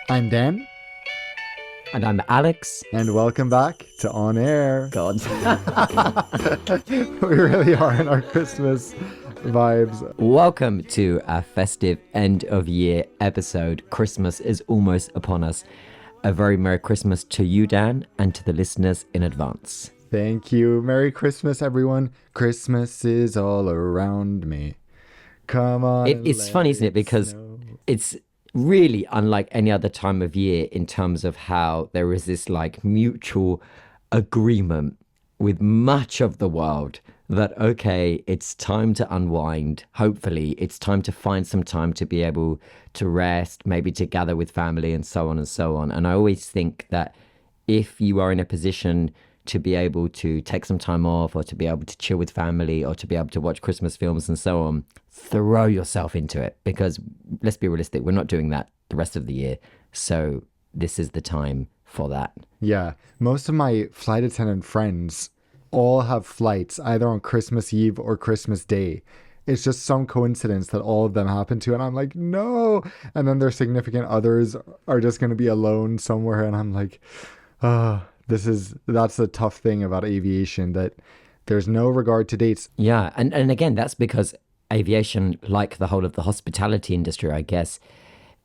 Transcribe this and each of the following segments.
I'm Dan, And I'm Alex. and welcome back to On Air. God. We really are in our Christmas vibes. Welcome to our festive end of year episode. Christmas is almost upon us. A very Merry Christmas to you, Dan, and to the listeners in advance. Thank you. Merry Christmas, everyone. Christmas is all around me. Come on and It's let funny, isn't it? it Because snow. it's really unlike any other time of year in terms of how there is this like mutual agreement with much of the world that, okay, it's time to unwind. Hopefully, it's time to find some time to be able to rest, maybe to gather with family and so on and so on. And I always think that if you are in a position to be able to take some time off or to be able to chill with family or to be able to watch Christmas films and so on, throw yourself into it because let's be realistic, we're not doing that the rest of the year. So this is the time for that. Yeah, most of my flight attendant friends all have flights either on Christmas Eve or Christmas Day. It's just some coincidence that all of them happen to, and I'm like, no. And then their significant others are just going to be alone somewhere, and I'm like, ah, that's the tough thing about aviation, that there's no regard to dates. Yeah, and again, that's because aviation, like the whole of the hospitality industry, I guess,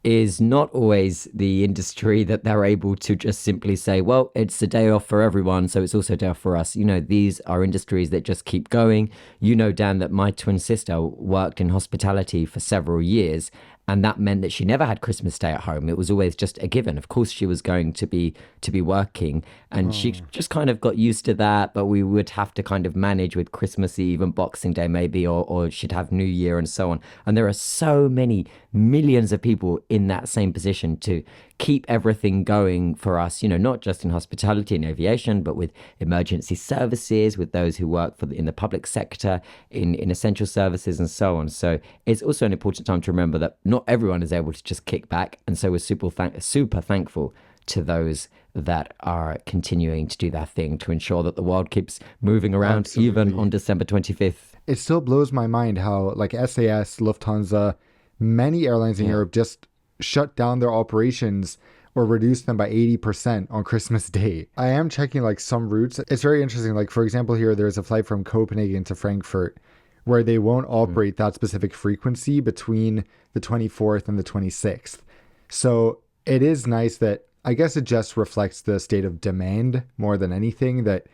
is not always the industry that they're able to just simply say, well, it's a day off for everyone, so it's also a day off for us. You know, these are industries that just keep going. You know, Dan, that my twin sister worked in hospitality for several years, and that meant that she never had Christmas Day at home. It was always just a given. Of course, she was going to be working, and she just kind of got used to that. But we would have to kind of manage with Christmas Eve and Boxing Day, maybe, or she'd have New Year and so on. And there are so many millions of people in that same position to keep everything going for us. You know, not just in hospitality and aviation, but with emergency services, with those who work in the public sector, in essential services, and so on. So it's also an important time to remember that not everyone is able to just kick back, and so we're super thankful to those that are continuing to do that thing to ensure that the world keeps moving around even Absolutely. on December 25th. It still blows my mind how, like, SAS, Lufthansa, many airlines in Yeah. Europe just shut down their operations or reduced them by 80% on Christmas Day. I am checking like some routes. It's very interesting. Like, for example, here there's a flight from Copenhagen to Frankfurt where they won't operate that specific frequency between the 24th and the 26th. So it is nice that, I guess it just reflects the state of demand more than anything, that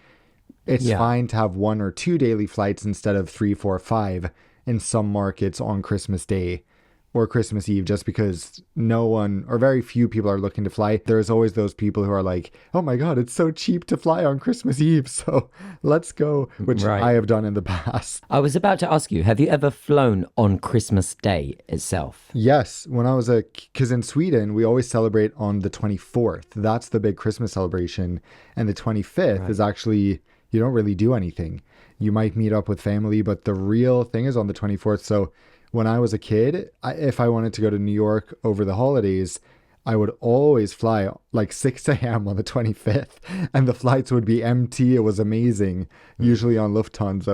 it's Yeah. fine to have one or two daily flights instead of three, four, five in some markets on Christmas Day or Christmas Eve, just because no one or very few people are looking to fly. There's always those people who are like, oh my God, it's so cheap to fly on Christmas Eve, so let's go, which Right. I have done in the past. I was about to ask you, have you ever flown on Christmas Day itself? Yes, when I was because in Sweden, we always celebrate on the 24th. That's the big Christmas celebration. And the 25th is actually, you don't really do anything. You might meet up with family, but the real thing is on the 24th. So when I was a kid, if I wanted to go to New York over the holidays, I would always fly like 6 a.m. on the 25th, and the flights would be empty. It was amazing, usually on Lufthansa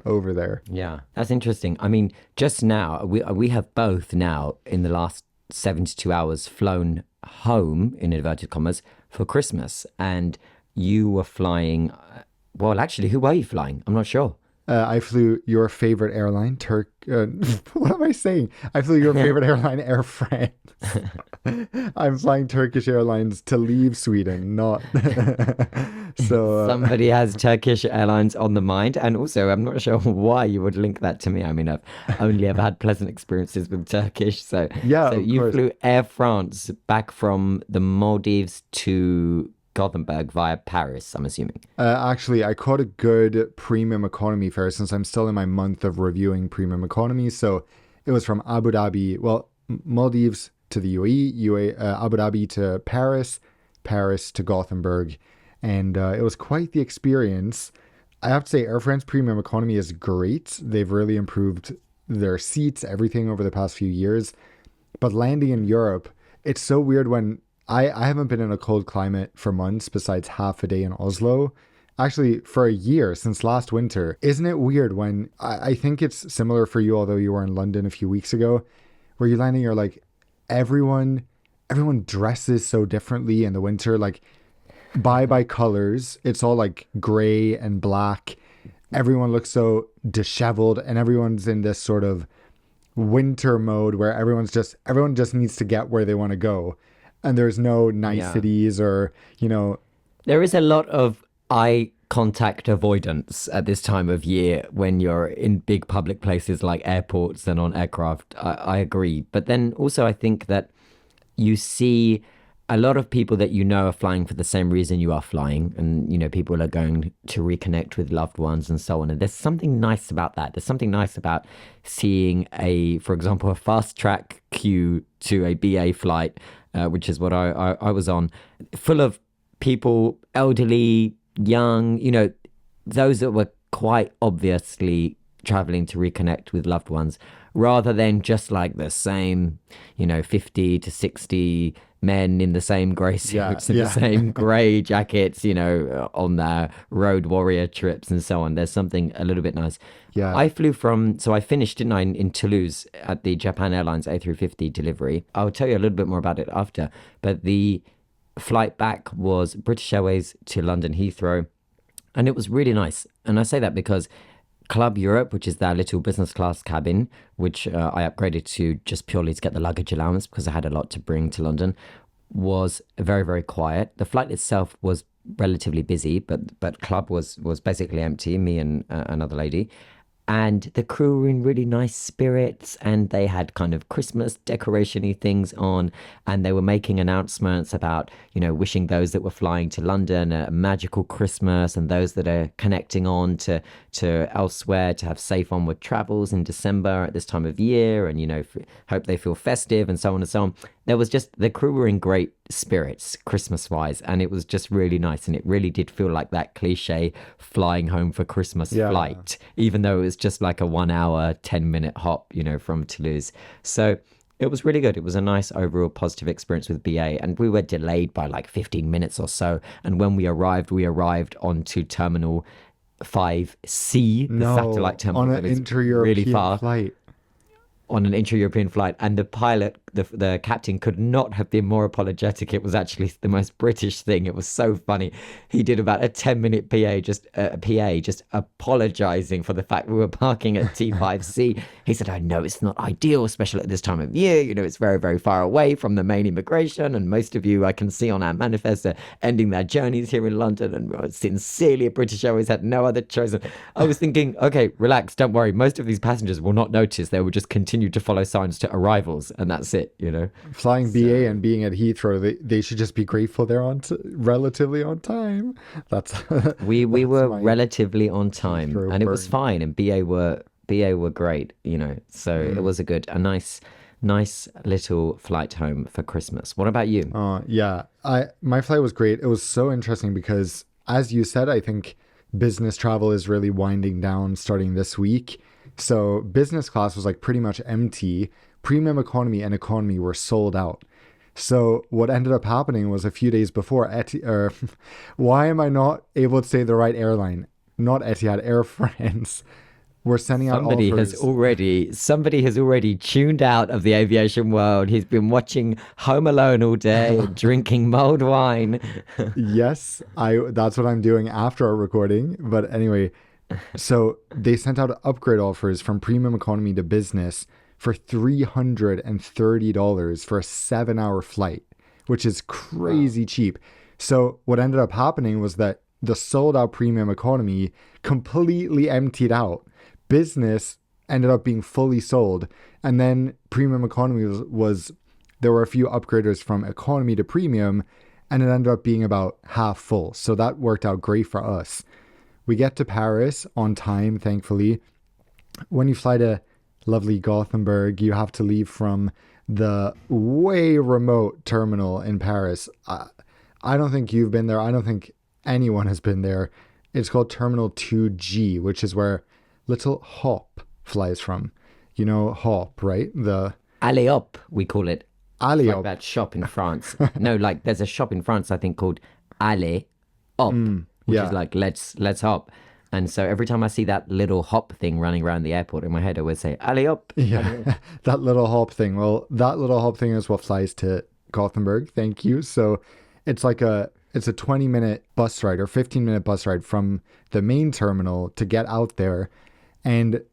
over there. Yeah, that's interesting. I mean, just now, we have both now in the last 72 hours flown home, in inverted commas, for Christmas. And you were flying, well, actually, who were you flying? I'm not sure. I flew your favorite airline, what am I saying? I flew your favorite airline, Air France. I'm flying Turkish Airlines to leave Sweden, not. So, Somebody has Turkish Airlines on the mind. And also, I'm not sure why you would link that to me. I mean, I've only ever had pleasant experiences with Turkish. So, yeah, so of you course. flew Air France back from the Maldives to Gothenburg via Paris, I'm assuming. Actually, I caught a good premium economy fare since I'm still in my month of reviewing premium economy. So it was from Abu Dhabi, well, Maldives to the UAE, Abu Dhabi to Paris, Paris to Gothenburg. And it was quite the experience. I have to say, Air France premium economy is great. They've really improved their seats, everything over the past few years. But landing in Europe, it's so weird when I haven't been in a cold climate for months besides half a day in Oslo. Actually, for a year since last winter. Isn't it weird when I think it's similar for you, although you were in London a few weeks ago, where you land and you're like, everyone everyone dresses so differently in the winter. Like by colors, it's all like gray and black. Everyone looks so disheveled, and everyone's in this sort of winter mode where everyone just needs to get where they want to go, and there's no Yeah. niceties or There is a lot of eye contact avoidance at this time of year when you're in big public places like airports and on aircraft. I agree. But then also, I think that you see a lot of people that you know are flying for the same reason you are flying. And, people are going to reconnect with loved ones and so on. And there's something nice about that. There's something nice about seeing for example, a fast track queue to a BA flight, which is what I was on, full of people, elderly, young, those that were quite obviously traveling to reconnect with loved ones, rather than just like the same, 50 to 60 men in the same grey yeah, suits and the yeah. same grey jackets, on their road warrior trips and so on. There's something a little bit nice. Yeah. I finished, didn't I, in Toulouse at the Japan Airlines A350 delivery. I'll tell you a little bit more about it after, but the flight back was British Airways to London Heathrow, and it was really nice. And I say that because Club Europe, which is their little business class cabin, which I upgraded to just purely to get the luggage allowance because I had a lot to bring to London, was very, very quiet. The flight itself was relatively busy, but Club was basically empty, me and another lady. And the crew were in really nice spirits, and they had kind of Christmas decoration-y things on, and they were making announcements about, wishing those that were flying to London a magical Christmas, and those that are connecting on to elsewhere to have safe onward travels in December at this time of year, and hope they feel festive and so on and so on. There was just, the crew were in great spirits Christmas wise, and it was just really nice, and it really did feel like that cliche flying home for Christmas Yeah. flight, even though it was just like a 1 hour 10-minute hop from Toulouse. So it was really good. It was a nice overall positive experience with BA, and we were delayed by like 15 minutes or so, and when we arrived onto terminal 5C, the No, satellite terminal on that an is really inter-European far, flight. on an intra-European flight, and the pilot, the captain, could not have been more apologetic. It was actually the most British thing. It was so funny. He did about a 10-minute PA just apologizing for the fact we were parking at T5C. He said, "I know it's not ideal, especially at this time of year. It's very, very far away from the main immigration, and most of you I can see on our manifest are ending their journeys here in London, and sincerely, British Airways had no other choice." And I was thinking, okay, relax, don't worry. Most of these passengers will not notice. They will just continue to follow signs to arrivals, and that's it. Flying BA So and being at Heathrow, they should just be grateful they're relatively on time. That's we that's were my relatively on time, Heathrow and it was burn. fine. And BA were great. So it was a nice little flight home for Christmas. What about you? Yeah, my flight was great. It was so interesting because, as you said, I think business travel is really winding down starting this week. So business class was like pretty much empty. Premium economy and economy were sold out. So what ended up happening was a few days before why am I not able to say the right airline? Not Etihad, Air France. We're sending out offers. Somebody has already tuned out of the aviation world. He's been watching Home Alone all day and drinking mulled wine. Yes, that's what I'm doing after our recording. But anyway, so they sent out upgrade offers from premium economy to business for $330 for a 7-hour flight, which is crazy cheap. So what ended up happening was that the sold out premium economy completely emptied out. Business ended up being fully sold. And then premium economy was there were a few upgraders from economy to premium, and it ended up being about half full. So that worked out great for us. We get to Paris on time, thankfully. When you fly to lovely Gothenburg, you have to leave from the way remote terminal in Paris. I don't think you've been there. I don't think anyone has been there. It's called Terminal 2G, which is where Little Hop flies from. You know Hop, right? The Alley Up, we call it. It's like Alliop. that shop in France. No, like there's a shop in France, I think, called Alley Up, which yeah. is like let's hop. And so every time I see that little hop thing running around the airport in my head, I always say Alley Up. Yeah, that little hop thing. Well, that little hop thing is what flies to Gothenburg. Thank you. So it's a 20-minute bus ride or 15-minute bus ride from the main terminal to get out there. And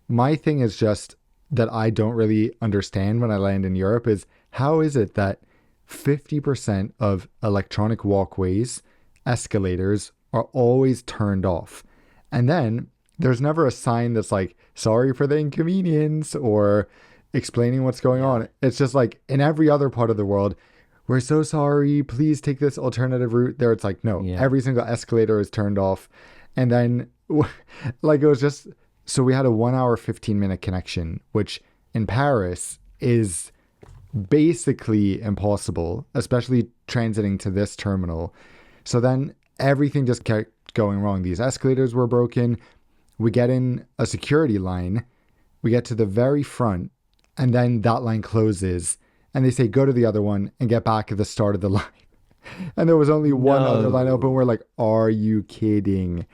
my thing is just that I don't really understand when I land in Europe is how is it that 50% of electronic walkways, escalators are always turned off. And then there's never a sign that's like, sorry for the inconvenience or explaining what's going on. It's just like in every other part of the world, we're so sorry, please take this alternative route. There it's like, no, Yeah. every single escalator is turned off. And then like it was just, so we had a 1 hour, 15-minute connection, which in Paris is basically impossible, especially transiting to this terminal. So then everything just kept going wrong. These escalators were broken. We get in a security line. We get to the very front, and then that line closes. And they say, go to the other one and get back at the start of the line. And there was only one other line open. We're like, are you kidding?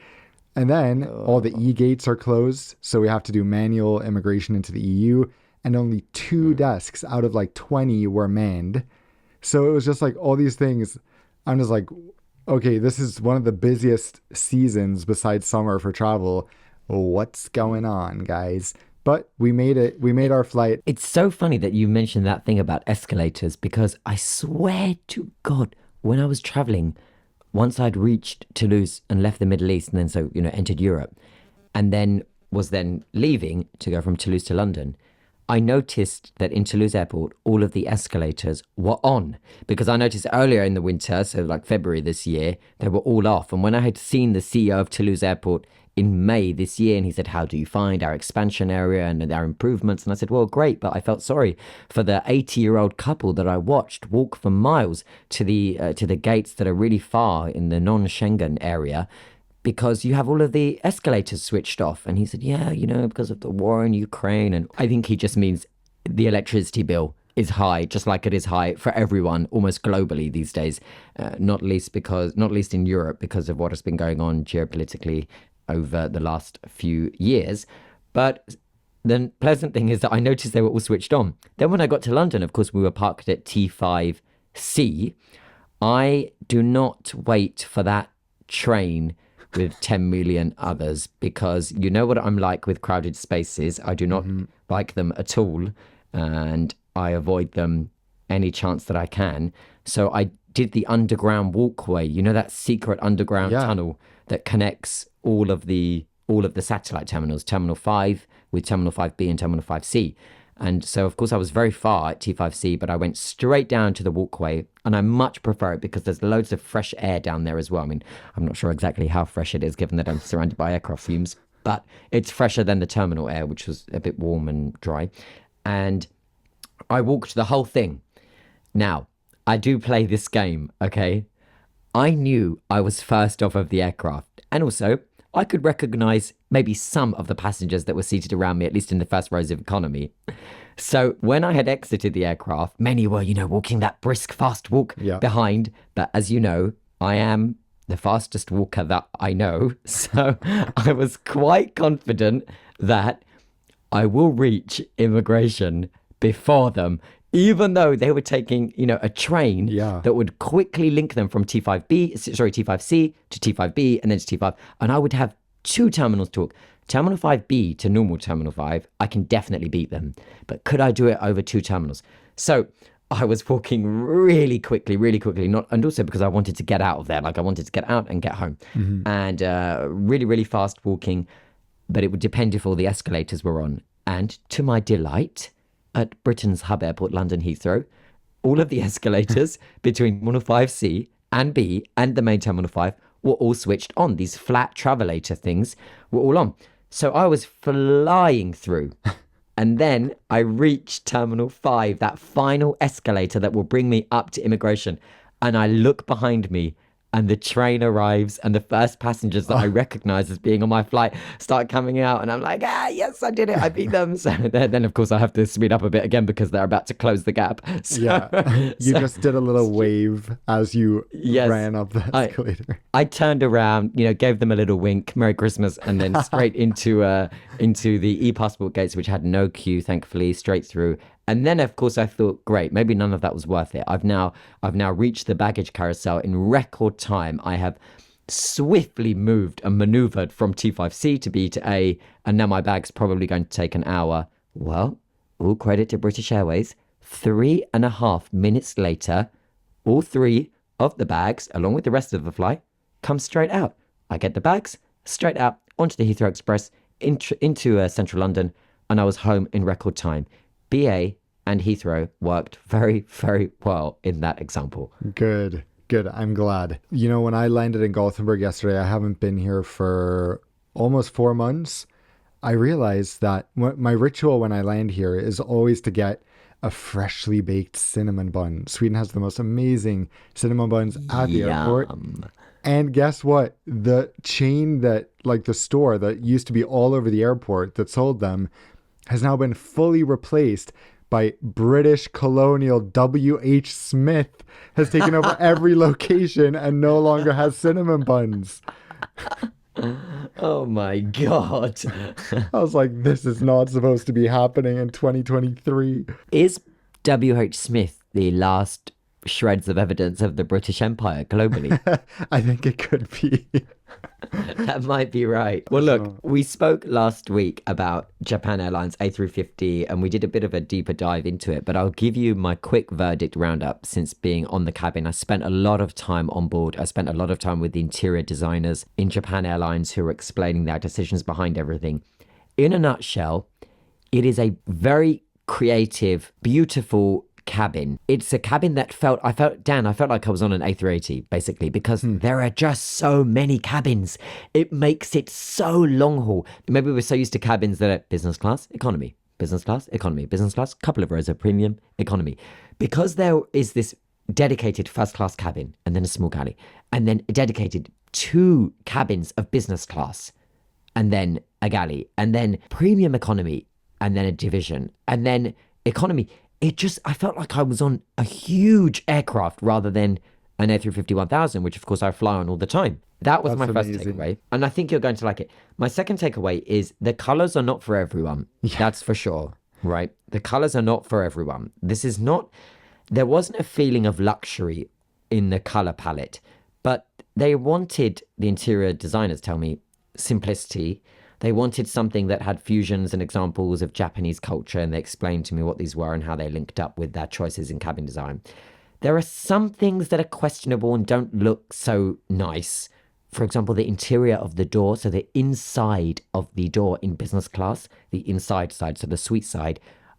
And then all the e-gates are closed. So we have to do manual immigration into the EU. And only 2 desks out of like 20 were manned. So it was just like all these things. I'm just like, okay, this is one of the busiest seasons besides summer for travel. What's going on, guys? But we made it. We made our flight. It's so funny that you mentioned that thing about escalators because I swear to God, when I was traveling, once I'd reached Toulouse and left the Middle East and then entered Europe and then was then leaving to go from Toulouse to London, I noticed that in Toulouse Airport, all of the escalators were on because I noticed earlier in the winter, so like February this year, they were all off. And when I had seen the CEO of Toulouse Airport in May this year, and he said, how do you find our expansion area and our improvements? And I said, well, great. But I felt sorry for the 80-year-old couple that I watched walk for miles to the gates that are really far in the non-Schengen area, because you have all of the escalators switched off. And he said, yeah, because of the war in Ukraine. And I think he just means the electricity bill is high, just like it is high for everyone almost globally these days, not least in Europe because of what has been going on geopolitically over the last few years. But the pleasant thing is that I noticed they were all switched on. Then when I got to London, of course, we were parked at T5C. I do not wait for that train with 10 million others because you know what I'm like with crowded spaces. I do not like them at all, and I avoid them any chance that I can. So I did the underground walkway, that secret underground tunnel that connects all of the satellite terminals, Terminal 5 with Terminal 5B and Terminal 5C. And so, of course, I was very far at T5C, but I went straight down to the walkway, and I much prefer it because there's loads of fresh air down there as well. I mean, I'm not sure exactly how fresh it is, given that I'm surrounded by aircraft fumes, but it's fresher than the terminal air, which was a bit warm and dry. And I walked the whole thing. Now, I do play this game, okay? I knew I was first off of the aircraft, and also I could recognize maybe some of the passengers that were seated around me, at least in the first rows of economy. So when I had exited the aircraft, many were, walking that brisk, fast walk behind. But as you know, I am the fastest walker that I know. So I was quite confident that I will reach immigration before them, even though they were taking, a train that would quickly link them from T5C to T5B and then to T5. And I would have 2 terminals to walk. Terminal 5B to normal Terminal 5, I can definitely beat them. But could I do it over 2 terminals? So I was walking really quickly, and also because I wanted to get out of there. Like I wanted to get out and get home. And really, really fast walking. But it would depend if all the escalators were on. And to my delight, at Britain's hub airport, London Heathrow, all of the escalators between Terminal 5C and B and the main Terminal 5 were all switched on. These flat travelator things were all on. So I was flying through. And then I reached Terminal 5, that final escalator that will bring me up to immigration. And I look behind me, and the train arrives, and the first passengers that I recognize as being on my flight start coming out, and I'm like, yes, I did it, I beat them. So then, of course, I have to speed up a bit again because they're about to close the gap. So, you just did a little wave as you ran up the escalator. I turned around, gave them a little wink, Merry Christmas, and then straight into the e-passport gates, which had no queue, thankfully, straight through. And then, of course, I thought, great, maybe none of that was worth it. I've now reached the baggage carousel in record time. I have swiftly moved and maneuvered from T5C to B to A, and now my bag's probably going to take an hour. Well, all credit to British Airways. 3.5 minutes later, all three of the bags, along with the rest of the flight, come straight out. I get the bags straight out onto the Heathrow Express into central London, and I was home in record time. BA and Heathrow worked very, very well in that example. Good. I'm glad. When I landed in Gothenburg yesterday, I haven't been here for almost 4 months. I realized that my ritual when I land here is always to get a freshly baked cinnamon bun. Sweden has the most amazing cinnamon buns at the airport. And guess what? The chain the store that used to be all over the airport that sold them has now been fully replaced by British colonial W.H. Smith, has taken over every location and no longer has cinnamon buns. Oh my God. I was like, this is not supposed to be happening in 2023. Is W.H. Smith the last shreds of evidence of the British Empire globally? I think it could be. That might be right. Well, look, we spoke last week about Japan Airlines A350 and we did a bit of a deeper dive into it, but I'll give you my quick verdict roundup since being on the cabin. I spent a lot of time on board. I spent a lot of time with the interior designers in Japan Airlines who were explaining their decisions behind everything. In a nutshell, it is a very creative, beautiful cabin. It's a cabin that I felt like I was on an A380 basically, because there are just so many cabins. It makes it so long haul. Maybe we're so used to cabins that are business class, economy, business class, economy, business class, couple of rows of premium, economy. Because there is this dedicated first class cabin and then a small galley and then a dedicated 2 cabins of business class and then a galley and then premium economy and then a division and then economy. I felt like I was on a huge aircraft rather than an A350-1000, which of course I fly on all the time. That was my first takeaway. And I think you're going to like it. My second takeaway is the colors are not for everyone. Yeah. That's for sure, right? The colors are not for everyone. There wasn't a feeling of luxury in the color palette, but they wanted, the interior designers tell me, simplicity. They wanted something that had fusions and examples of Japanese culture, and they explained to me what these were and how they linked up with their choices in cabin design. There are some things that are questionable and don't look so nice. For example, the interior of the door, so the inside of the door in business class, the inside side, so the suite side.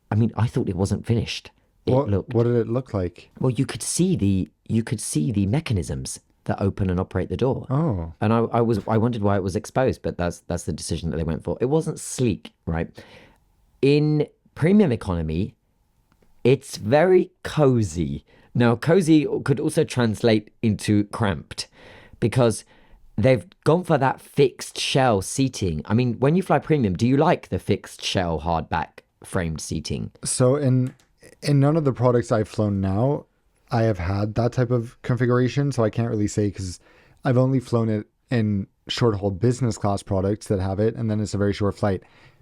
I mean, I thought it wasn't finished. What did it look like? Well, you could see the mechanisms that open and operate the door. Oh. And I wondered why it was exposed, but that's the decision that they went for. It wasn't sleek, right? In premium economy, it's very cozy. Now, cozy could also translate into cramped because they've gone for that fixed shell seating. I mean, when you fly premium, do you like the fixed shell hardback framed seating? So in none of the products I've flown now, I have had that type of configuration, so I can't really say because I've only flown it in short-haul business class products that have it, and then it's a very short flight.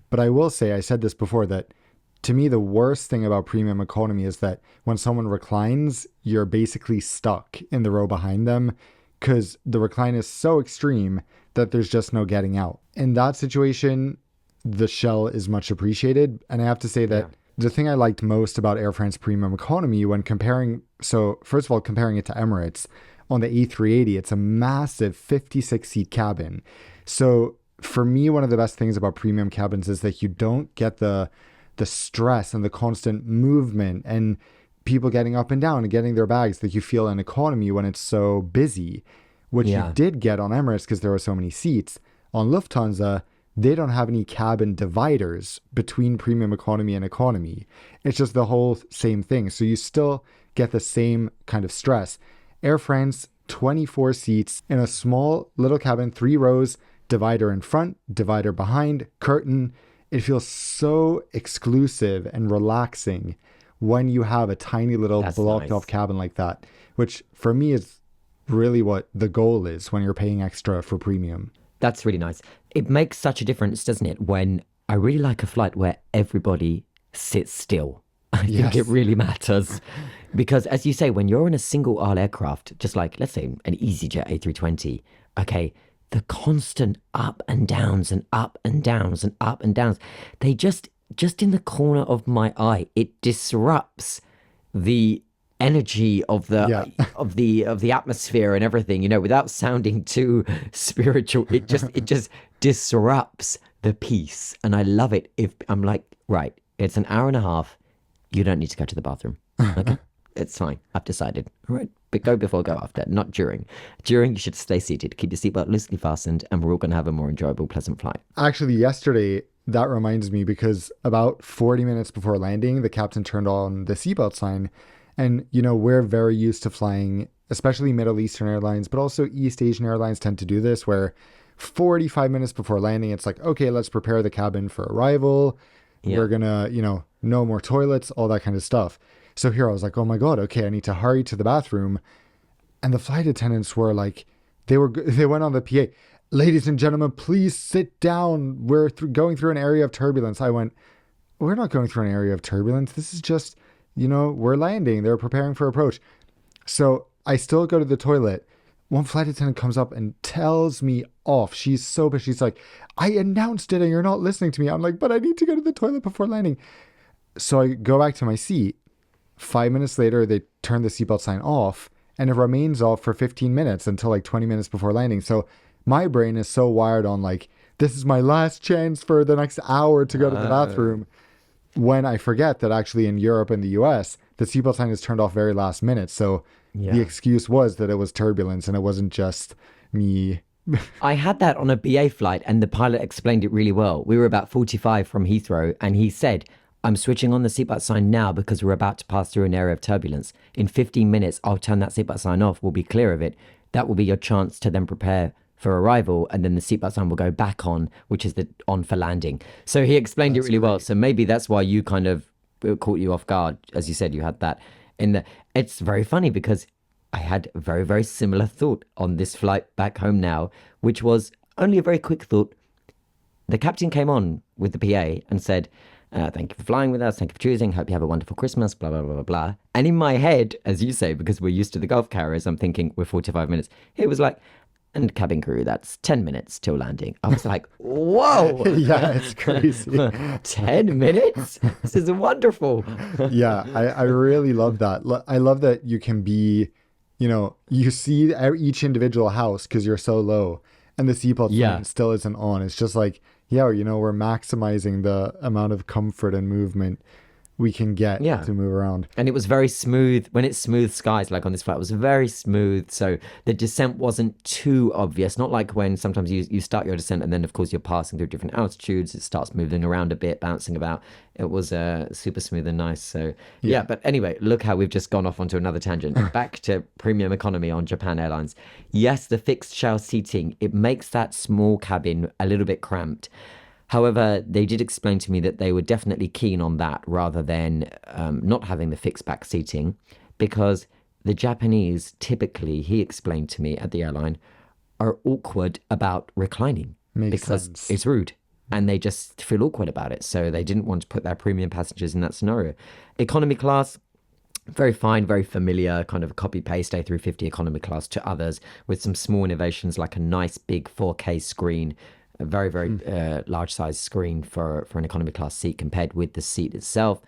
But I will say, I said this before, that to me, the worst thing about premium economy is that when someone reclines, you're basically stuck in the row behind them because the recline is so extreme that there's just no getting out. In that situation, the shell is much appreciated, and I have to say that the thing I liked most about Air France Premium Economy when comparing, so first of all, comparing it to Emirates, on the A380, it's a massive 56-seat cabin. So for me, one of the best things about premium cabins is that you don't get the stress and the constant movement and people getting up and down and getting their bags that you feel in economy when it's so busy, which you did get on Emirates because there were so many seats. On Lufthansa, they don't have any cabin dividers between premium economy and economy. It's just the whole same thing. So you still get the same kind of stress. Air France, 24 seats in a small little cabin, 3 rows, divider in front, divider behind, curtain. It feels so exclusive and relaxing when you have a tiny little blocked off cabin like that, which for me is really what the goal is when you're paying extra for premium. That's really nice. It makes such a difference, doesn't it, when I really like a flight where everybody sits still. I think it Yes. really matters. Because as you say, when you're in a single aisle aircraft, just like, let's say, an EasyJet A320, okay, the constant up and downs and up and downs and up and downs, they just in the corner of my eye, it disrupts the energy of the Yeah. of the atmosphere and everything, without sounding too spiritual. It just disrupts the peace. And I love it. If I'm like, right, it's an hour and a half, you don't need to go to the bathroom. Okay? It's fine. I've decided. All right. But go before, go after, not during. During, you should stay seated, keep your seatbelt loosely fastened, and we're all going to have a more enjoyable, pleasant flight. Actually, yesterday, that reminds me because about 40 minutes before landing, the captain turned on the seatbelt sign. And, we're very used to flying, especially Middle Eastern airlines, but also East Asian airlines tend to do this where 45 minutes before landing, it's like, okay, let's prepare the cabin for arrival. Yeah. We're going to, no more toilets, all that kind of stuff. So here I was like, oh my God, okay, I need to hurry to the bathroom. And the flight attendants were like, they went on the PA, ladies and gentlemen, please sit down. We're going through an area of turbulence. I went, we're not going through an area of turbulence. This is just, we're landing. They're preparing for approach. So I still go to the toilet. One flight attendant comes up and tells me off. She's so pissed. She's like, I announced it and you're not listening to me. I'm like, but I need to go to the toilet before landing. So I go back to my seat. 5 minutes later, they turn the seatbelt sign off and it remains off for 15 minutes until like 20 minutes before landing. So my brain is so wired on like, this is my last chance for the next hour to go to the bathroom. When I forget that actually in Europe and the US, the seatbelt sign is turned off very last minute. So the excuse was that it was turbulence and it wasn't just me. I had that on a BA flight, and the pilot explained it really well. We were about 45 from Heathrow, and he said, I'm switching on the seatbelt sign now because we're about to pass through an area of turbulence. In 15 minutes, I'll turn that seatbelt sign off. We'll be clear of it. That will be your chance to then prepare for arrival, and then the seatbelt sign will go back on, which is the on for landing. So he explained it really well. So maybe that's why you kind of it caught you off guard. As you said, you had that in the. It's very funny because I had a very, very similar thought on this flight back home now, which was only a very quick thought. The captain came on with the PA and said, thank you for flying with us. Thank you for choosing. Hope you have a wonderful Christmas, blah, blah, blah, blah, blah. And in my head, as you say, because we're used to the Gulf carriers, I'm thinking we're 45 minutes. It was like, and cabin crew, that's 10 minutes till landing. I was like, whoa. Yeah, it's crazy. 10 minutes? This is wonderful. Yeah, I really love that. I love that you can be, you see each individual house because you're so low and the seatbelt sign still isn't on. It's just like, we're maximizing the amount of comfort and movement we can get to move around. And it was very smooth. When it's smooth skies, like on this flight, it was very smooth. So the descent wasn't too obvious. Not like when sometimes you start your descent and then, of course, you're passing through different altitudes. It starts moving around a bit, bouncing about. It was super smooth and nice. So, but anyway, look how we've just gone off onto another tangent. Back to premium economy on Japan Airlines. Yes, the fixed shell seating, it makes that small cabin a little bit cramped. However, they did explain to me that they were definitely keen on that rather than not having the fixed back seating, because the Japanese typically, he explained to me at the airline, are awkward about reclining because sense. it's rude and they just feel awkward about it. So they didn't want to put their premium passengers in that scenario. Economy class, very fine, very familiar, kind of copy-paste A350 economy class to others with some small innovations like a nice big 4K screen, a very, very large size screen for an economy class seat compared with the seat itself.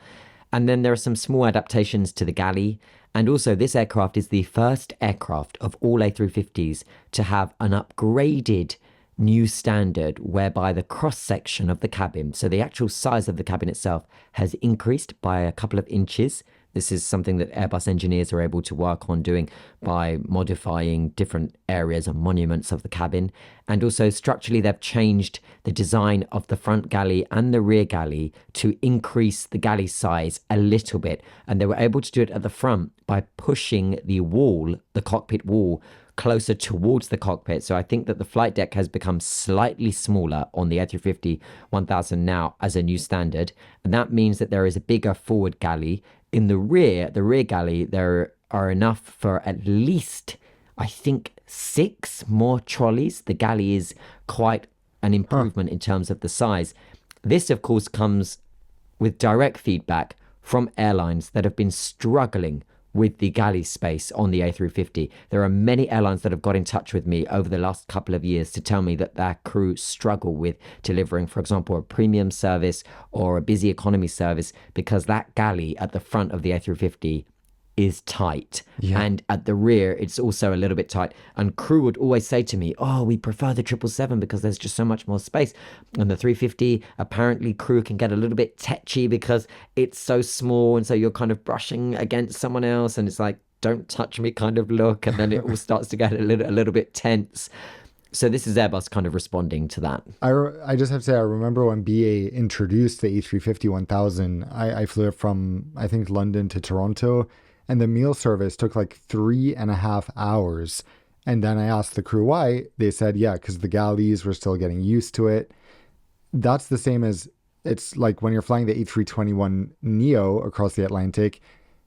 And then there are some small adaptations to the galley. And also this aircraft is the first aircraft of all A350s to have an upgraded new standard whereby the cross section of the cabin, so the actual size of the cabin itself, has increased by a couple of inches. This is something that Airbus engineers are able to work on doing by modifying different areas and monuments of the cabin. And also structurally, they've changed the design of the front galley and the rear galley to increase the galley size a little bit. And they were able to do it at the front by pushing the wall, the cockpit wall, closer towards the cockpit. So I think that the flight deck has become slightly smaller on the A350 1000 now as a new standard. And that means that there is a bigger forward galley. In the rear galley, there are enough for at least, I think, 6 more trolleys. The galley is quite an improvement in terms of the size. This, of course, comes with direct feedback from airlines that have been struggling with the galley space on the A350. There are many airlines that have got in touch with me over the last couple of years to tell me that their crew struggle with delivering, for example, a premium service or a busy economy service because that galley at the front of the A350 is tight. Yeah. And at the rear, it's also a little bit tight. And crew would always say to me, oh, we prefer the 777 because there's just so much more space. And the 350, apparently crew can get a little bit tetchy because it's so small. And so you're kind of brushing against someone else. And it's like, don't touch me kind of look. And then it all starts to get a little bit tense. So this is Airbus kind of responding to that. I just have to say, I remember when BA introduced the A350 1000, I flew it from, I think, London to Toronto. And the meal service took like 3.5 hours. And then I asked the crew why. They said, yeah, because the galleys were still getting used to it. That's the same as, it's like when you're flying the A321 Neo across the Atlantic,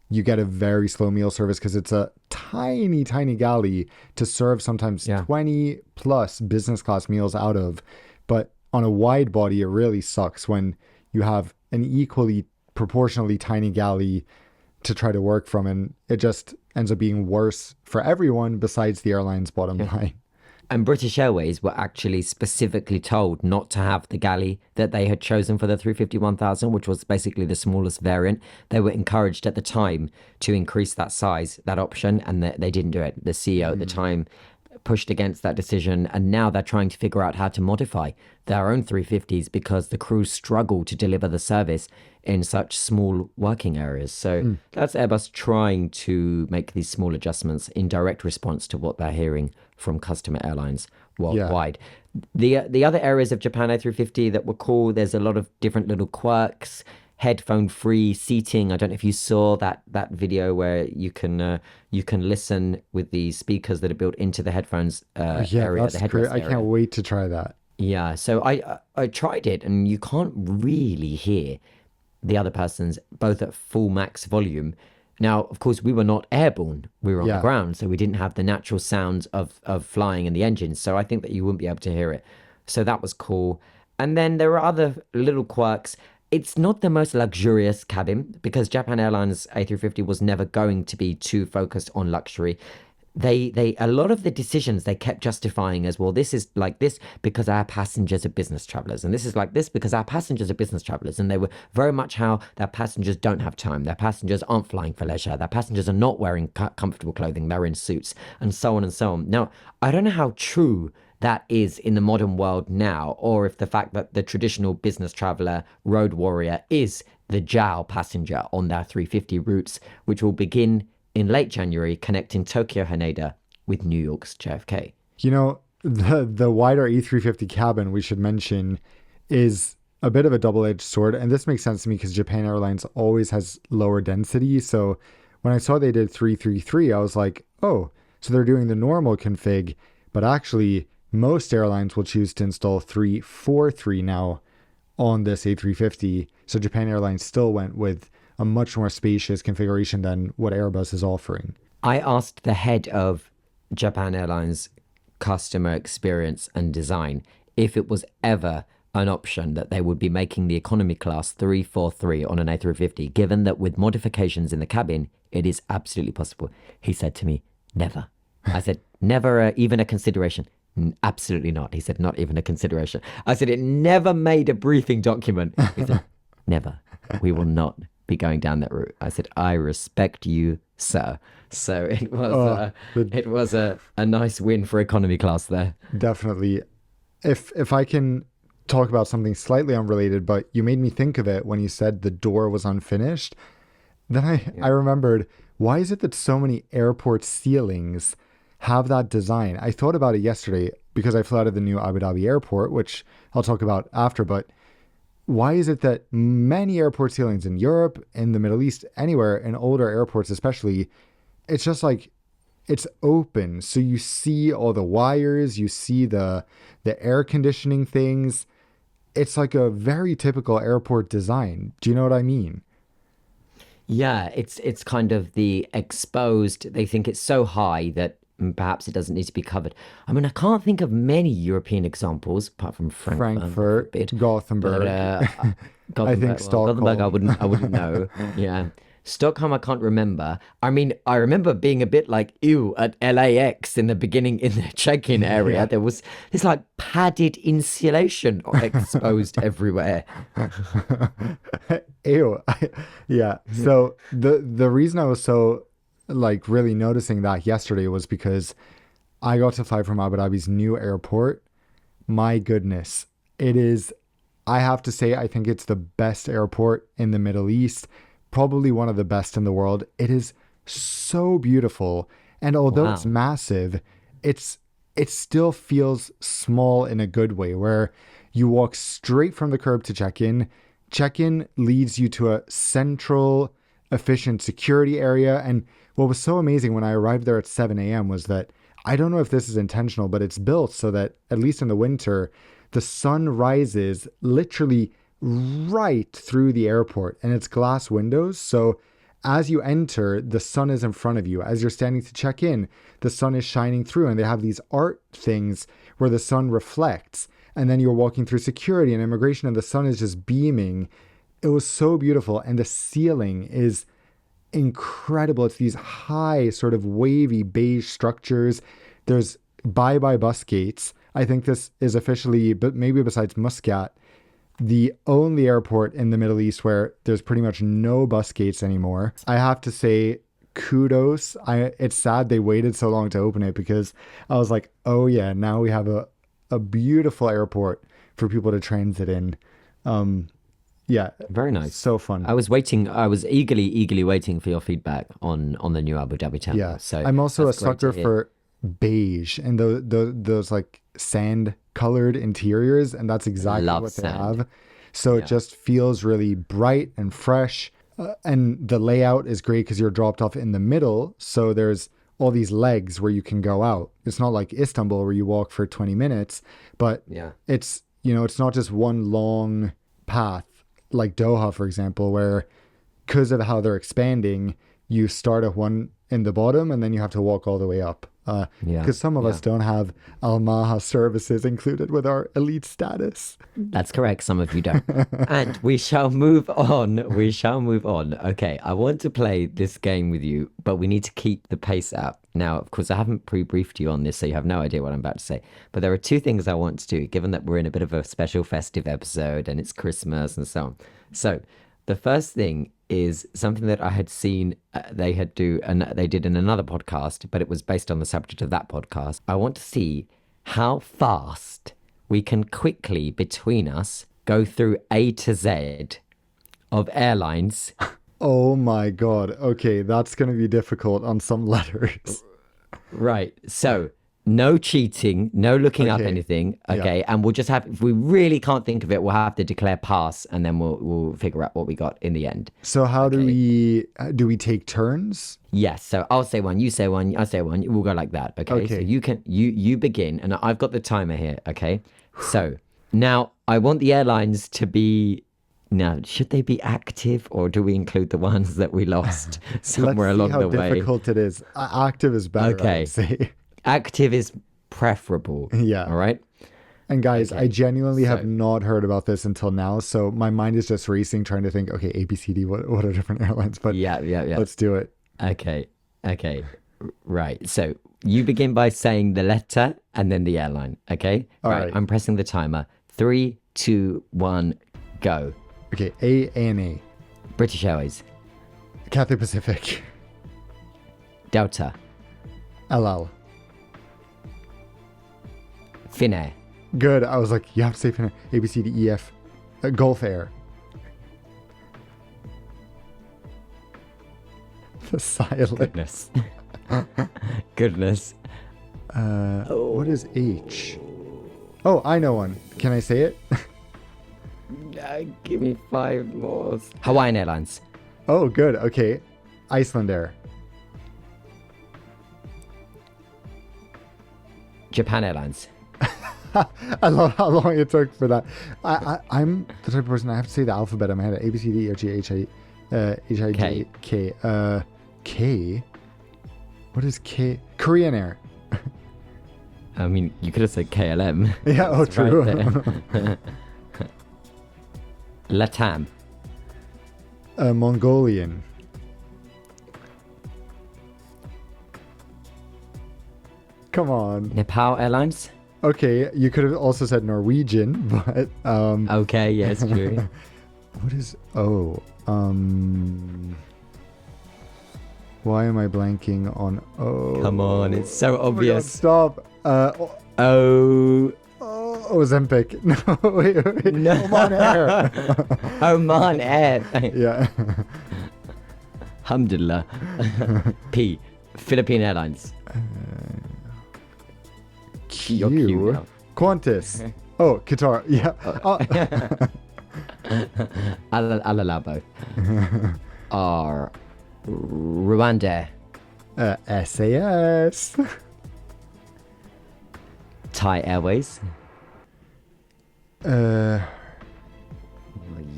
you get a very slow meal service because it's a tiny, tiny galley to serve sometimes 20 plus business class meals out of. But on a wide body, it really sucks when you have an equally proportionally tiny galley to try to work from, and it just ends up being worse for everyone besides the airline's bottom line. And British Airways were actually specifically told not to have the galley that they had chosen for the 350-1000, which was basically the smallest variant. They were encouraged at the time to increase that size, that option, and they didn't do it. The CEO at the time pushed against that decision, and now they're trying to figure out how to modify their own 350s because the crews struggle to deliver the service in such small working areas. So that's Airbus trying to make these small adjustments in direct response to what they're hearing from customer airlines worldwide. The other areas of Japan A350 that were cool, there's a lot of different little quirks. Headphone free seating. I don't know if you saw that video where you can listen with the speakers that are built into the headphones area. That's great. I can't wait to try that. Yeah, so I tried it, and you can't really hear the other person's both at full max volume. Now, of course, we were not airborne. We were on the ground, so we didn't have the natural sounds of flying in the engines. So I think that you wouldn't be able to hear it. So that was cool. And then there are other little quirks. It's not the most luxurious cabin because Japan Airlines A350 was never going to be too focused on luxury. They a lot of the decisions they kept justifying as, well, this is like this because our passengers are business travelers, and this is like this because our passengers are business travelers. And they were very much how their passengers don't have time, their passengers aren't flying for leisure, their passengers are not wearing comfortable clothing, they're in suits, and so on and so on. Now, I don't know how true that is in the modern world now, or if the fact that the traditional business traveler road warrior is the JAL passenger on their 350 routes, which will begin in late January, connecting Tokyo Haneda with New York's JFK. You know, the wider A350 cabin, we should mention, is a bit of a double-edged sword. And this makes sense to me because Japan Airlines always has lower density. So when I saw they did 333, I was like, oh, so they're doing the normal config, but actually most airlines will choose to install 343 now on this A350. So Japan Airlines still went with a much more spacious configuration than what Airbus is offering. I asked the head of Japan Airlines customer experience and design if it was ever an option that they would be making the economy class 343 on an A350, given that with modifications in the cabin, it is absolutely possible. He said to me, never. I said, never even a consideration. Absolutely not. He said, not even a consideration. I said, it never made a briefing document. He said, never. We will not be going down that route. I said, I respect you, sir. So it was a nice win for economy class there. Definitely. If I can talk about something slightly unrelated, but you made me think of it when you said the door was unfinished. Then I remembered, why is it that so many airport ceilings have that design? I thought about it yesterday because I flew out of the new Abu Dhabi airport, which I'll talk about after, but why is it that many airport ceilings in Europe, in the Middle East, anywhere, in older airports especially, it's just like, it's open. So you see all the wires, you see the air conditioning things. It's like a very typical airport design. Do you know what I mean? Yeah, it's kind of the exposed, they think it's so high that perhaps it doesn't need to be covered. I mean, I can't think of many European examples apart from Frankfurt, But Gothenburg. I think Gothenburg, Stockholm. I wouldn't know. Yeah. Stockholm, I can't remember. I mean, I remember being a bit like, ew, at LAX in the beginning in the check-in area. Yeah. There was this like padded insulation exposed everywhere. Ew. Yeah. So the reason I was so like really noticing that yesterday was because I got to fly from Abu Dhabi's new airport. My goodness. It is, I have to say, I think it's the best airport in the Middle East, probably one of the best in the world. It is so beautiful. And although it's Wow. massive, it still feels small in a good way, where you walk straight from the curb to check in. Check in leads you to a central, efficient security area. And what was so amazing when I arrived there at 7 a.m. was that I don't know if this is intentional, but it's built so that, at least in the winter, the sun rises literally right through the airport and it's glass windows. So as you enter, the sun is in front of you. As you're standing to check in, the sun is shining through, and they have these art things where the sun reflects. And then you're walking through security and immigration, and the sun is just beaming. It was so beautiful. And the ceiling is incredible. It's these high, sort of wavy beige structures. There's bye-bye bus gates. I think this is officially, but maybe besides Muscat, the only airport in the Middle East where there's pretty much no bus gates anymore. I have to say, kudos. It's sad they waited so long to open it, because I was like, oh yeah, now we have a beautiful airport for people to transit in. Yeah, Very nice. so fun. I was waiting. I was eagerly waiting for your feedback on the new Abu Dhabi terminal. Yeah, So I'm also a that's great to sucker hear. for beige and those like sand colored interiors, and that's exactly Love what they sand. have. So it Yeah. just feels really bright and fresh. And the layout is great because you're dropped off in the middle. So there's all these legs where you can go out. It's not like Istanbul where you walk for 20 minutes, but Yeah. it's, it's not just one long path like Doha, for example, where because of how they're expanding, you start at one in the bottom and then you have to walk all the way up. Yeah. Because some of Yeah. us don't have Al Maha services included with our elite status. That's correct. Some of you don't. And we shall move on. We shall move on. Okay. I want to play this game with you, but we need to keep the pace up. Now, of course, I haven't pre-briefed you on this, so you have no idea what I'm about to say. But there are two things I want to do, given that we're in a bit of a special festive episode and it's Christmas and so on. So the first thing is something that I had seen they did in another podcast, but it was based on the subject of that podcast. I want to see how fast we can quickly between us go through A to Z of airlines. Oh my God. Okay, that's going to be difficult on some letters. Right. So no cheating, no looking up Okay. anything. Yeah. Okay. And we'll just have, if we really can't think of it, we'll have to declare pass, and then we'll figure out what we got in the end. So how do we take turns? Yes. So I'll say one, you say one, I say one. We'll go like that. Okay. So Okay. you begin, and I've got the timer here. Okay. So now I want the airlines to be. Now, should they be active, or do we include the ones that we lost somewhere Let's see along how the way? difficult it is. Active is better, I Okay. would say. Active is preferable. Yeah. All right. And guys, I genuinely have so- not heard about this until now. So my mind is just racing trying to think, okay, ABCD, what are different airlines? But Yeah. let's do it. Okay. Right. So you begin by saying the letter and then the airline. Okay. All right. I'm pressing the timer. 3, 2, 1, go. Okay, ANA, British Airways, Cathay Pacific, Delta, LL. Finnair, Good. I was like, you have to say Finnair. ABCDEF, Gulf Air. The silence. Goodness. Goodness. What is H? Oh, I know one. Can I say it? Give me 5 more. Hawaiian Airlines, Oh, good. Okay. Iceland Air. Japan Airlines, I love how long it took for that. I'm the type of person, I have to say the alphabet in my head. A, B, C, D, E, F, G, H, I, H, I, J, K. K. What is K? Korean Air. I mean, you could have said KLM. Yeah, oh, It's right true. there. Latam. Mongolian. Come on. Nepal Airlines. Okay, you could have also said Norwegian, but Okay, yes, true. what is why am I blanking on Come on, it's so Oh my God, obvious. stop. Oh, Ozempic. No, wait. no. Oman Air. Oman Air. Yeah. Alhamdulillah. P. Philippine Airlines. You're cute Q. now. Qantas. Oh, Qatar. Yeah. Alalabo. R. Rwanda. SAS. Thai Airways.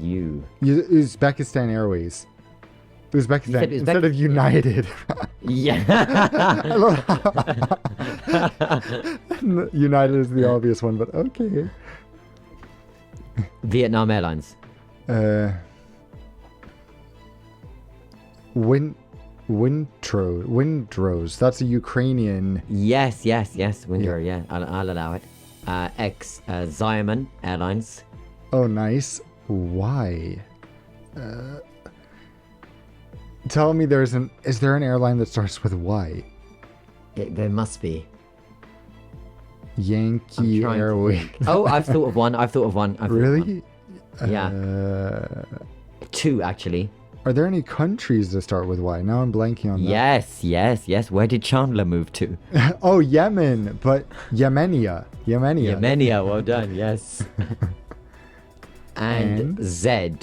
You. Uzbekistan Airways. Uzbekistan instead of United. Yeah. United is the obvious one, but okay. Vietnam Airlines. Windrose. That's a Ukrainian. Yes. Windor, yeah. I'll allow it. X. Xiamen Airlines. Oh, nice. Why? Tell me is there an airline that starts with Y? There must be. Yankee trying to Airways. Oh, I've thought of one. Really? Yeah. Two, actually. Are there any countries that start with Y? Now I'm blanking on that. Yes. Where did Chandler move to? Oh, Yemen, but Yemenia. Yemenia, well done, yes. and And? Z.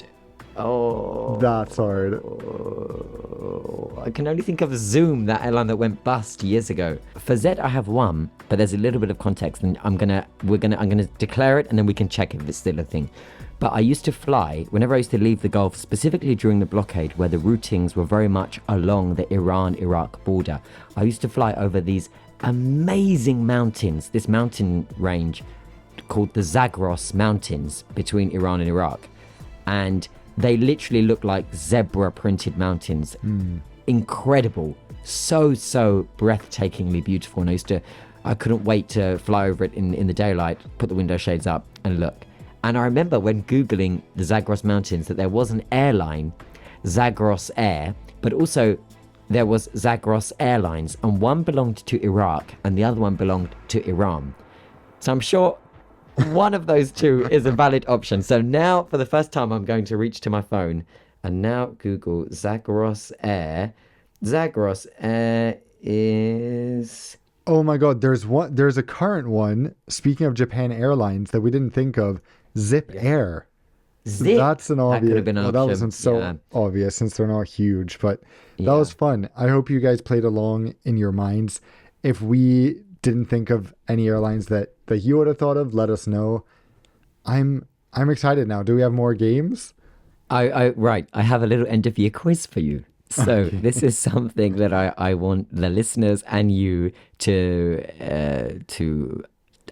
Oh. That's hard. I can only think of Zoom, that airline that went bust years ago. For Z, I have one, but there's a little bit of context, and I'm gonna declare it, and then we can check if it's still a thing. But I used to fly whenever I used to leave the Gulf, specifically during the blockade, where the routings were very much along the Iran-Iraq border. I used to fly over these amazing mountains, this mountain range called the Zagros Mountains between Iran and Iraq, and they literally look like zebra printed mountains. Incredible, so breathtakingly beautiful. And I couldn't wait to fly over it in the daylight, put the window shades up and look. And I remember when Googling the Zagros Mountains that there was an airline, Zagros Air, but also there was Zagros Airlines, and one belonged to Iraq and the other one belonged to Iran. So I'm sure one of those two is a valid option. So now, for the first time, I'm going to reach to my phone and now Google Zagros Air. Zagros Air is... Oh my God, there's a current one, speaking of Japan Airlines, that we didn't think of. Zip Air. Zip. That's an obvious. That could have been an well, that option. wasn't so Yeah. obvious since they're not huge, but that Yeah. was fun. I hope you guys played along in your minds. If we didn't think of any airlines that you would have thought of, let us know. I'm excited now. Do we have more games? Right. I have a little end of year quiz for you. So this is something that I want the listeners and you to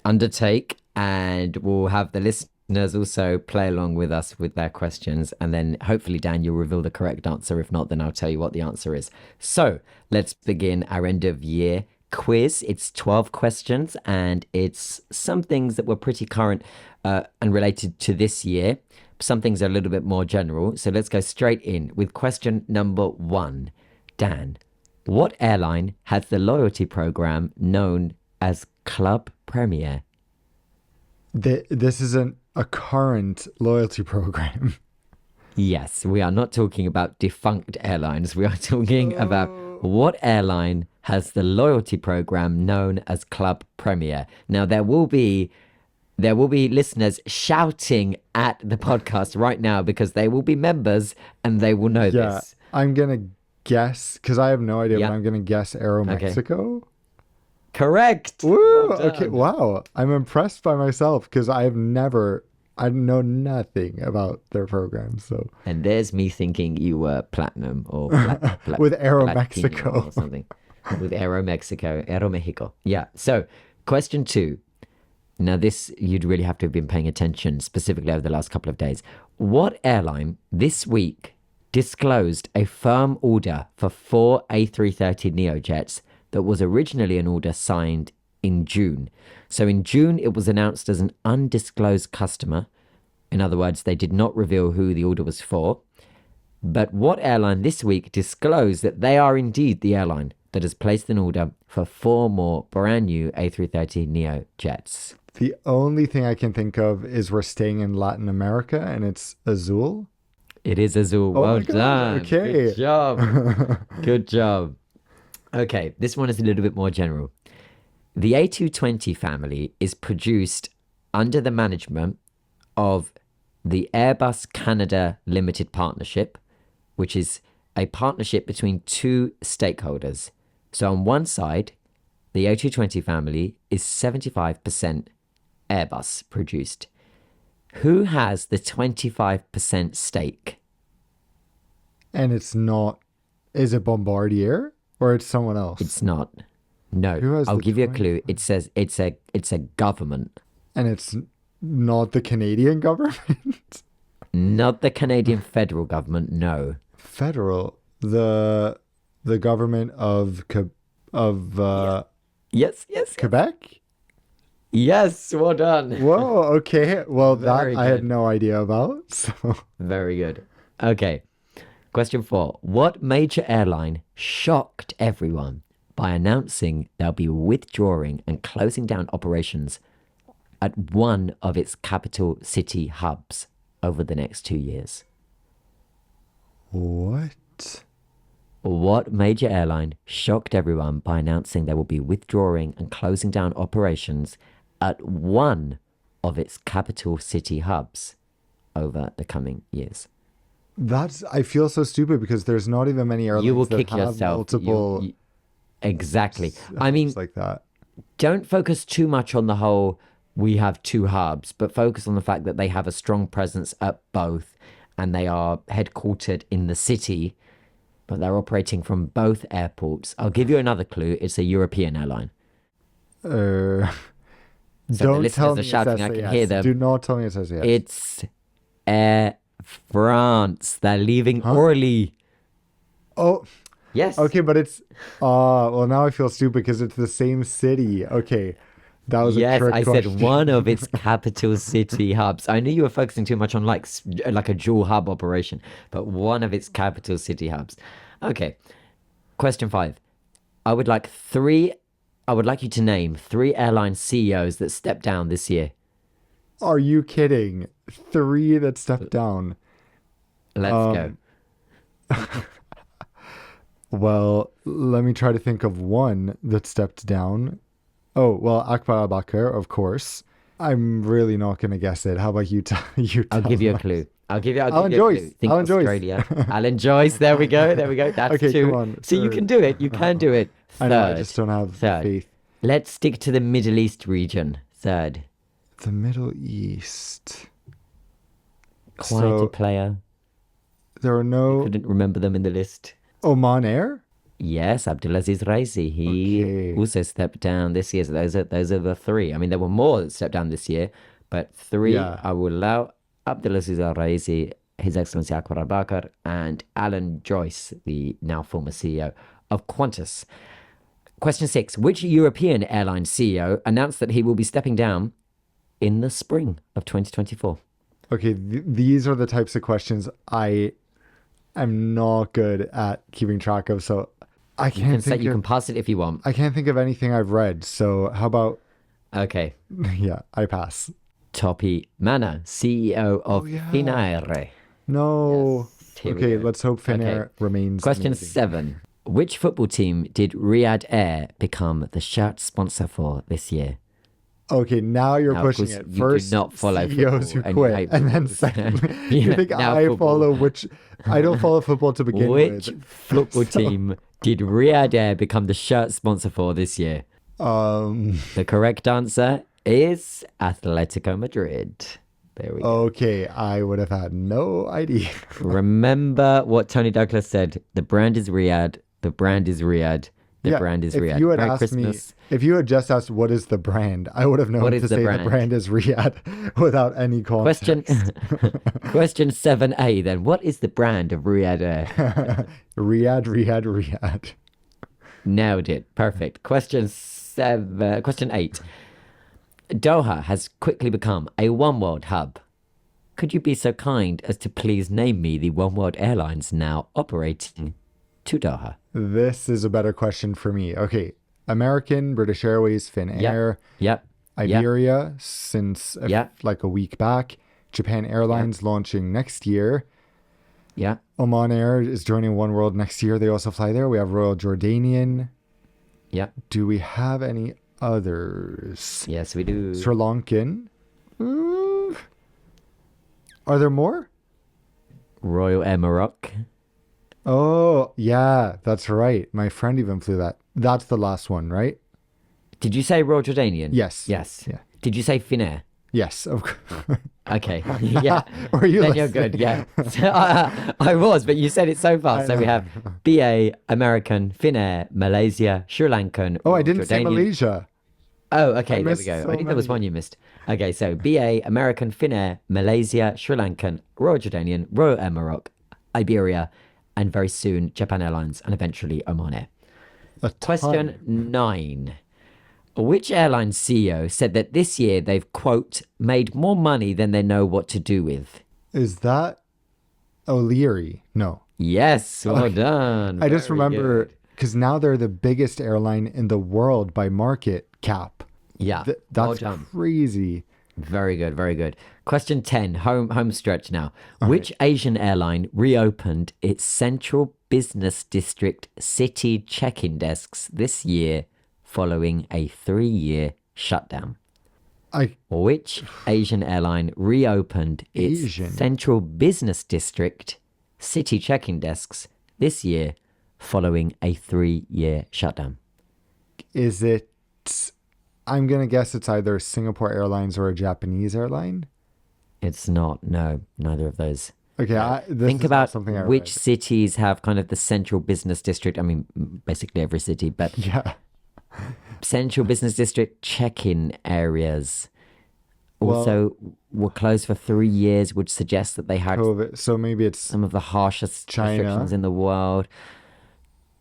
undertake, and we'll have the listeners also play along with us with their questions, and then hopefully, Dan, you'll reveal the correct answer. If not, then I'll tell you what the answer is. So let's begin our end of year quiz. It's 12 questions, and it's some things that were pretty current and related to this year. Some things are a little bit more general. So let's go straight in with question number 1. Dan, what airline has the loyalty program known as Club Premier? This isn't a current loyalty program. Yes, we are not talking about defunct airlines. We are talking about what airline has the loyalty program known as Club Premier. Now, there will be listeners shouting at the podcast right now because they will be members and they will know this. I'm going to guess, because I have no idea, Yeah. but I'm going to guess Aeromexico. Correct. Woo! Well done. Okay, wow. I'm impressed by myself because I know nothing about their program. So And there's me thinking you were platinum or with Platinum Aeromexico or something. With Aeromexico. Yeah. So Question 2. Now, this you'd really have to have been paying attention specifically over the last couple of days. What airline this week disclosed a firm order for 4 A330 Neo jets that was originally an order signed in June? So in June, it was announced as an undisclosed customer. In other words, they did not reveal who the order was for. But what airline this week disclosed that they are indeed the airline that has placed an order for 4 more brand new A330 Neo jets? The only thing I can think of is we're staying in Latin America and it's Azul. It is Azul. Oh Well my God, done. okay. Good job. Good job. Okay, this one is a little bit more general. The A220 family is produced under the management of the Airbus Canada Limited Partnership, which is a partnership between 2 stakeholders. So on one side, the A220 family is 75% Airbus produced. Who has the 25% stake? And it's not, is it Bombardier or it's someone else? It's not. No. Who has I'll the give you a clue. It says it's a government. And it's not the Canadian government? Not the Canadian federal government, no. Federal, the government of Yes. Quebec? Yes, well done. Whoa, okay. Well, Very that I had good. no idea about. So Very good. Okay. Question 4. What major airline shocked everyone by announcing they'll be withdrawing and closing down operations at one of its capital city hubs over the next 2 years? what? What major airline shocked everyone by announcing they will be withdrawing and closing down operations at one of its capital city hubs over the coming years? I feel so stupid because there's not even many airlines You will that kick have yourself. multiple Exactly. I mean, hubs like that. don't focus too much on the whole we have 2 hubs, but focus on the fact that they have a strong presence at both and they are headquartered in the city, but they're operating from both airports. I'll give you another clue. It's a European airline. Uh, So the don't listeners tell are me shouting, it's I SAS. can hear them. Do not tell me it's SAS. It's Air France. They're leaving Orly. Oh, Yes. okay, but it's well now I feel stupid because it's the same city. Okay, that was a Yes, trick I question. said one of its capital city hubs. I knew you were focusing too much on like a dual hub operation, but one of its capital city hubs. Okay. Question 5. I would like you to name 3 airline CEOs that stepped down this year. Are you kidding? 3 that stepped down. Let's go. Well, let me try to think of one that stepped down. Oh, well, Akbar Abakar, of course. I'm really not going to guess it. How about you? I'll give you a us? clue. I'll give you Alan a Joyce. clue. Think Alan Joyce. Australia. Alan Joyce. There we go. That's Okay, 2. come on. So you Third. can do it. You can do it. I know, I Third. just don't have Third. faith. Let's stick to the Middle East region. Third. The Middle East. Quieter So player. there are no Couldn't remember them in the list. Oman Air? Yes, Abdulaziz Raisi. He Okay. also stepped down this year. So those are the 3. I mean, there were more that stepped down this year, but 3 Yeah. I will allow: Abdulaziz Raisi, His Excellency Akbar Abakar, and Alan Joyce, the now former CEO of Qantas. Question 6. Which European airline CEO announced that he will be stepping down in the spring of 2024? Okay, these are the types of questions I am not good at keeping track of, so I You can't think you of can pass it if you want. I can't think of anything I've read. So how about Okay. yeah, I pass. Topi Mana, CEO of yeah. Finnair. No. Here we Okay, go. let's hope Finnair Okay. remains. Question amazing. 7. Which football team did Riyadh Air become the shirt sponsor for this year? Okay, now you're Now, of pushing course, it. you do First, not follow CEOs football who and you quit, hate and then football. secondly, Yeah, you think now I football. follow which? I don't follow football to begin Which with. football So, team did Riyadh Air become the shirt sponsor for this year? The correct answer is Atletico Madrid. There we go. Okay, I would have had no idea. Remember what Tony Douglas said: the brand is Riyadh, the brand is Riyadh, The Yeah, brand is if Riyadh. you had Merry asked me, Christmas. if you had just asked what is the brand, I would have known What to is the say the brand? brand is Riyadh without any Question context. Question 7A then. What is the brand of Riyadh Air? Riyadh, Riyadh, Riyadh. Nailed it. Perfect. Question 8. Doha has quickly become a one world hub. Could you be so kind as to please name me the one world airlines now operating to Doha? This is a better question for me. Okay, American, British Airways, Yep. Finnair, Yep. Yep. Iberia since Yep. like a week back, Japan Airlines launching next year. Yep. Oman Air is joining One World next year. They also fly there. We have Royal Jordanian. Yep. Do we have any others? Yes, we do. Sri Lankan. Mm, Are there more? Royal Air Morocco. Oh, yeah, that's right. My friend even flew that. That's the last one, right? Did you say Royal Jordanian? Yes. Yes. Yeah. Did you say Finnair? Yes, of course. Okay. Yeah. Were you Then you're listening? good. Yeah. I was, but you said it so fast. So we have BA, American, Finnair, Malaysia, Sri Lankan. Oh, I Royal didn't say Jordanian. Malaysia. Oh, okay. There we missed go. so I think there was many. one you missed. Okay. So BA, American, Finnair, Malaysia, Sri Lankan, Royal Jordanian, Royal Air Morocco, Iberia, and very soon Japan Airlines and eventually Oman Air. A ton. Question 9. Which airline CEO said that this year they've, quote, made more money than they know what to do with? Is that O'Leary? No. Yes, well done. I just Very remember good. because now they're the biggest airline in the world by market cap. Yeah, well That's done. crazy. Very good, very good. Question 10, home stretch now. Which Asian airline reopened its central business district city check-in desks this year following a 3-year shutdown? I Which Asian airline reopened its Asian? central business district city check-in desks this year following a 3-year shutdown? Is it? I'm gonna guess it's either Singapore Airlines or a Japanese airline. It's not. No, neither of those. Okay, this Think is not about something I which read. cities have kind of the central business district. I mean, basically every city, but Yeah. central business district check-in areas Well, also were closed for 3 years, which suggests that they had COVID. So maybe it's some of the harshest China. restrictions in the world.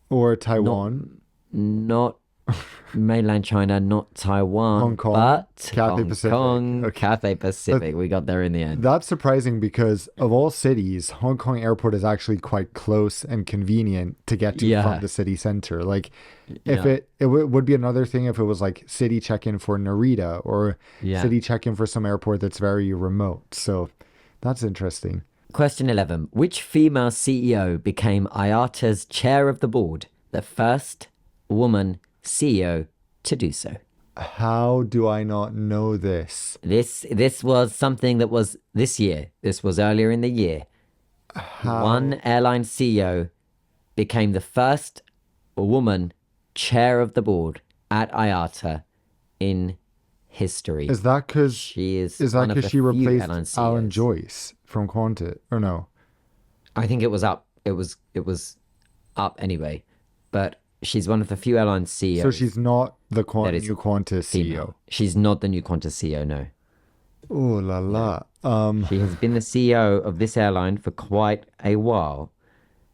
or Taiwan, Not mainland China, not Taiwan, Hong Kong, but Cathay Hong Pacific. Kong, Okay. Cathay Pacific. We got there in the end. That's surprising because of all cities, Hong Kong Airport is actually quite close and convenient to get to Yeah. from the city center. Like, if Yeah. would be another thing if it was like city check-in for Narita or Yeah. city check-in for some airport that's very remote. So that's interesting. Question 11. Which female CEO became IATA's chair of the board, the first woman CEO to do so? How do I not know this? This was something that was this year. This was earlier in the year. One airline CEO became the first woman chair of the board at IATA in history. Is that because She is that one of because the she few replaced airline Alan CEOs. Joyce from Qantas? Or no? I think it was up. It was up anyway. But she's one of the few airline CEOs. So she's not the That is new Qantas female. CEO. She's not the new Qantas CEO, no. Oh la la. She has been the CEO of this airline for quite a while.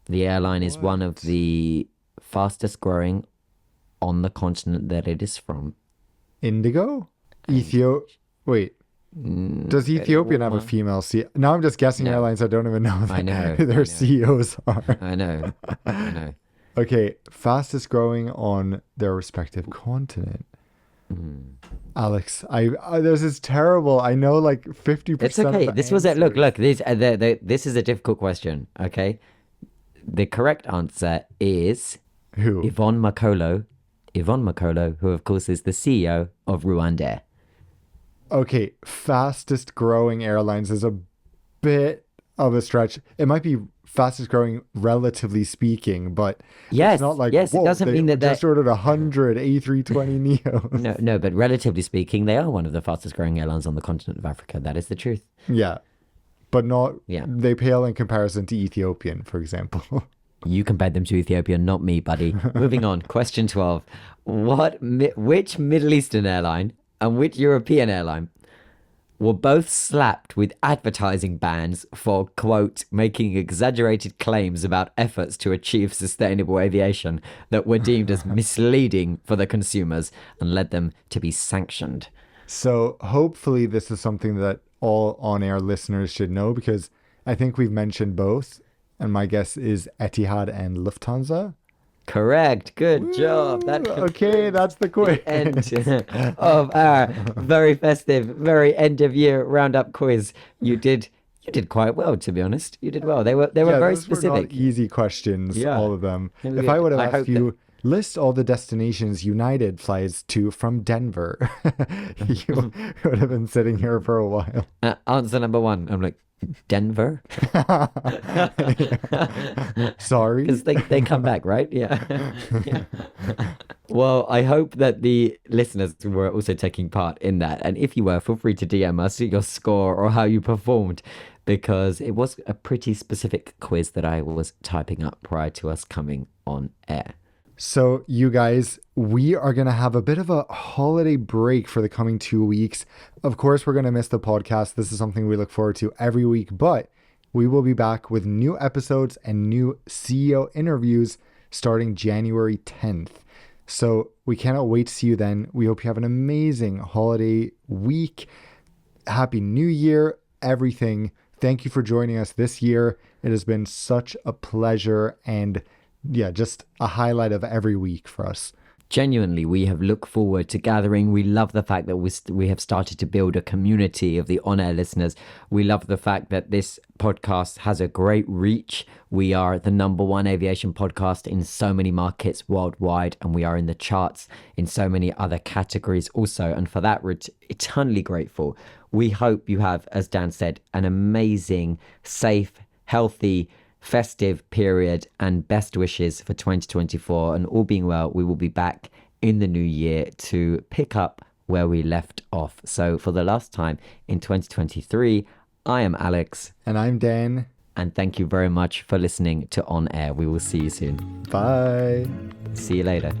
The airline is one of the fastest growing on the continent that it is from. Indigo? Wait. Does Ethiopian have a female CEO? Now I'm just guessing No. airlines I don't even know I know, who I their know. CEOs are. I know. I know. Okay, fastest growing on their respective continent. Alex, this is terrible. I know like 50%. It's okay. Of the This was it. Look, answers. this is a difficult question, okay? The correct answer is Who? Yvonne Makolo, who of course is the CEO of Rwanda. Okay, fastest growing airlines is a bit of a stretch. It might be fastest growing relatively speaking, but Yes, it's not like yes, it whoa, doesn't they mean that just they- ordered 100 A320 Neos. No, but relatively speaking, they are one of the fastest growing airlines on the continent of Africa. That is the truth. Yeah, but not. Yeah. They pale in comparison to Ethiopian, for example. You compared them to Ethiopia, not me, buddy. Moving on. Question 12. Which Middle Eastern airline and which European airline were both slapped with advertising bans for, quote, making exaggerated claims about efforts to achieve sustainable aviation that were deemed as misleading for the consumers and led them to be sanctioned? So hopefully this is something that all on-air listeners should know, because I think we've mentioned both, and my guess is Etihad and Lufthansa. Correct. Good job. Okay, that's the quiz. End of our very festive, very end of year roundup quiz. You did quite well, to be honest. You did well. They were very those specific. were not easy questions, Yeah. all of them. They were If good. I would have I asked hope you, list all the destinations United flies to from Denver, you would have been sitting here for a while. Answer number 1. I'm like, Denver? Sorry. Because they come back, right? Yeah. Yeah. Well, I hope that the listeners were also taking part in that. And if you were, feel free to DM us your score or how you performed, because it was a pretty specific quiz that I was typing up prior to us coming on air. So, you guys, we are going to have a bit of a holiday break for the coming 2 weeks. Of course, we're going to miss the podcast. This is something we look forward to every week, but we will be back with new episodes and new CEO interviews starting January 10th. So, we cannot wait to see you then. We hope you have an amazing holiday week. Happy New Year, everything. Thank you for joining us this year. It has been such a pleasure, and yeah, just a highlight of every week for us. Genuinely, we have looked forward to gathering. We love the fact that we have started to build a community of the on-air listeners. We love the fact that this podcast has a great reach. We are the #1 aviation podcast in so many markets worldwide, and we are in the charts in so many other categories also. And for that, we're eternally grateful. We hope you have, as Dan said, an amazing, safe, healthy, festive period, and best wishes for 2024. And all being well, we will be back in the new year to pick up where we left off. So for the last time in 2023, I am Alex. And I'm Dan. And thank you very much for listening to On Air. We will see you soon. Bye. See you later.